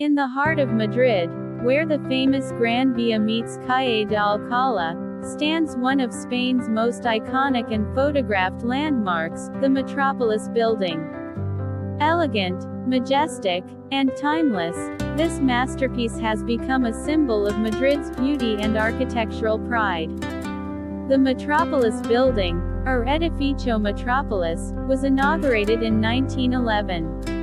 In the heart of Madrid, where the famous Gran Via meets Calle de Alcalá, stands one of Spain's most iconic and photographed landmarks, the Metropolis Building. Elegant, majestic, and timeless, this masterpiece has become a symbol of Madrid's beauty and architectural pride. The Metropolis Building, or Edificio Metropolis, was inaugurated in 1911.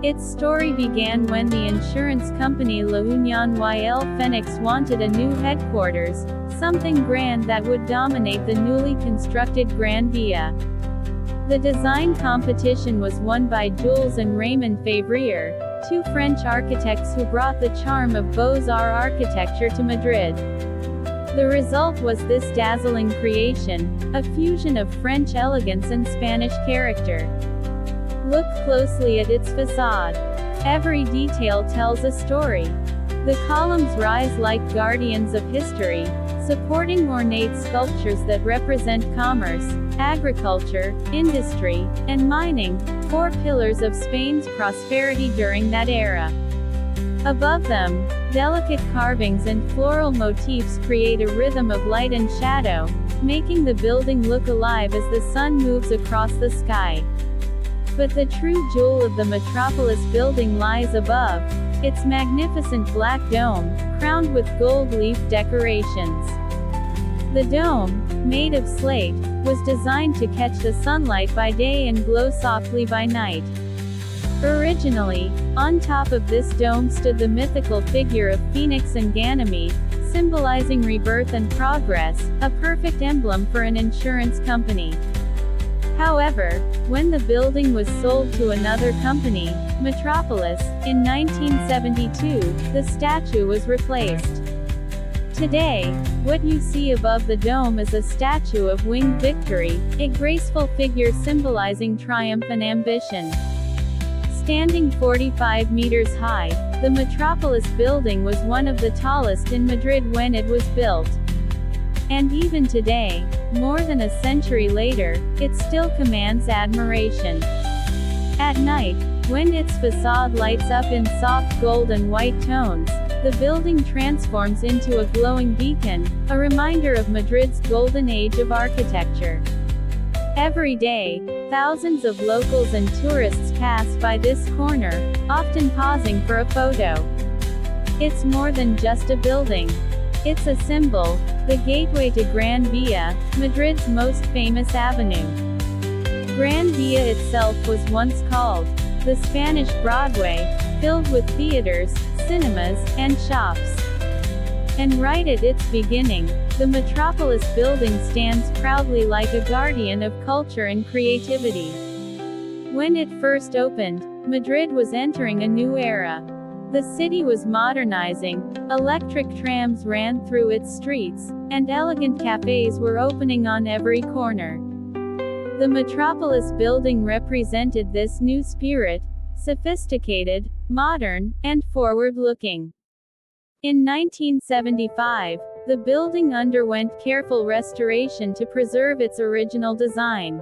Its story began when the insurance company La Unión y el Fénix wanted a new headquarters, something grand that would dominate the newly constructed Gran Via. The design competition was won by Jules and Raymond Février, two French architects who brought the charm of Beaux-Arts architecture to Madrid. The result was this dazzling creation, a fusion of French elegance and Spanish character. Look closely at its facade. Every detail tells a story. The columns rise like guardians of history, supporting ornate sculptures that represent commerce, agriculture, industry, and mining, four pillars of Spain's prosperity during that era. Above them, delicate carvings and floral motifs create a rhythm of light and shadow, making the building look alive as the sun moves across the sky. But the true jewel of the Metropolis Building lies above, its magnificent black dome, crowned with gold leaf decorations. The dome, made of slate, was designed to catch the sunlight by day and glow softly by night. Originally, on top of this dome stood the mythical figure of Phoenix and Ganymede, symbolizing rebirth and progress, a perfect emblem for an insurance company. However, when the building was sold to another company, Metropolis, in 1972, the statue was replaced. Today, what you see above the dome is a statue of winged victory, a graceful figure symbolizing triumph and ambition. Standing 45 meters high, the Metropolis Building was one of the tallest in Madrid when it was built. And even today, more than a century later, it still commands admiration. At night, when its facade lights up in soft gold and white tones, the building transforms into a glowing beacon, a reminder of Madrid's golden age of architecture. Every day, thousands of locals and tourists pass by this corner, often pausing for a photo. It's more than just a building. It's a symbol, the gateway to Gran Via, Madrid's most famous avenue. Gran Via itself was once called the Spanish Broadway, filled with theaters, cinemas, and shops. And right at its beginning, the Metropolis Building stands proudly like a guardian of culture and creativity. When it first opened, Madrid was entering a new era. The city was modernizing, electric trams ran through its streets, and elegant cafes were opening on every corner. The Metropolis Building represented this new spirit, sophisticated, modern, and forward-looking. In 1975, the building underwent careful restoration to preserve its original design.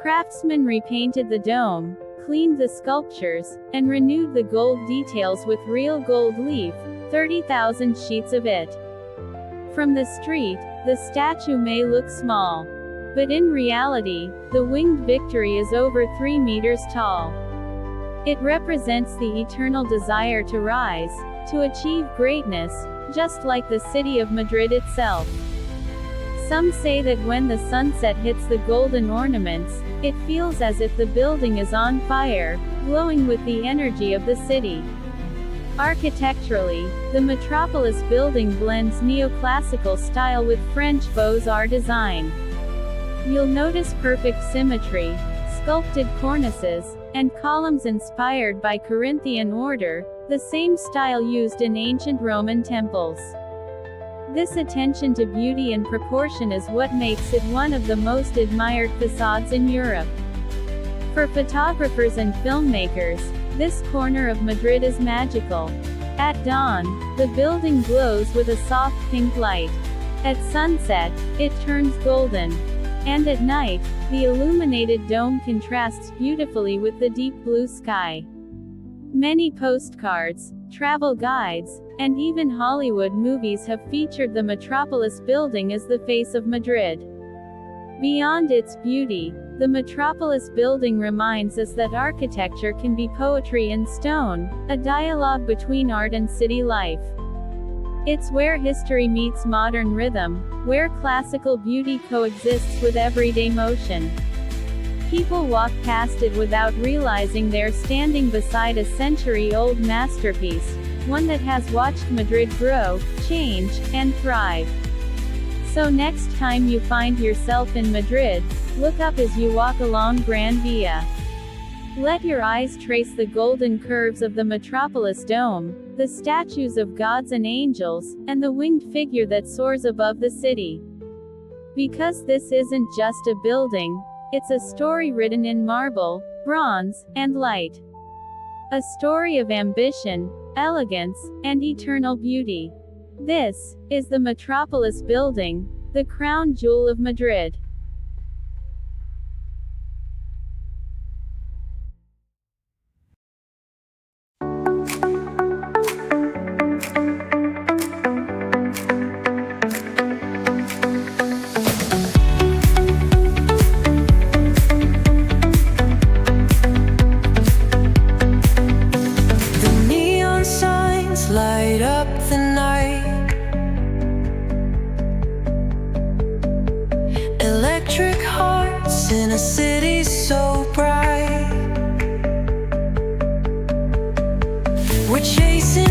Craftsmen repainted the dome, cleaned the sculptures, and renewed the gold details with real gold leaf, 30,000 sheets of it. From the street, the statue may look small. But in reality, the winged victory is over 3 meters tall. It represents the eternal desire to rise, to achieve greatness, just like the city of Madrid itself. Some say that when the sunset hits the golden ornaments, it feels as if the building is on fire, glowing with the energy of the city. Architecturally, the Metropolis Building blends neoclassical style with French Beaux-Arts design. You'll notice perfect symmetry, sculpted cornices, and columns inspired by Corinthian order, the same style used in ancient Roman temples. This attention to beauty and proportion is what makes it one of the most admired facades in Europe. For photographers and filmmakers, this corner of Madrid is magical. At dawn, the building glows with a soft pink light. At sunset, it turns golden. And at night, the illuminated dome contrasts beautifully with the deep blue sky. Many postcards, travel guides, and even Hollywood movies have featured the Metropolis Building as the face of Madrid. Beyond its beauty, the Metropolis Building reminds us that architecture can be poetry in stone, a dialogue between art and city life. It's where history meets modern rhythm, where classical beauty coexists with everyday motion. People walk past it without realizing they're standing beside a century-old masterpiece, one that has watched Madrid grow, change, and thrive. So next time you find yourself in Madrid, look up as you walk along Gran Via. Let your eyes trace the golden curves of the Metropolis Dome, the statues of gods and angels, and the winged figure that soars above the city. Because this isn't just a building, it's a story written in marble, bronze, and light. A story of ambition, elegance, and eternal beauty. This is the Metropolis Building, the crown jewel of Madrid. Light up the night. Electric hearts in a city so bright. We're chasing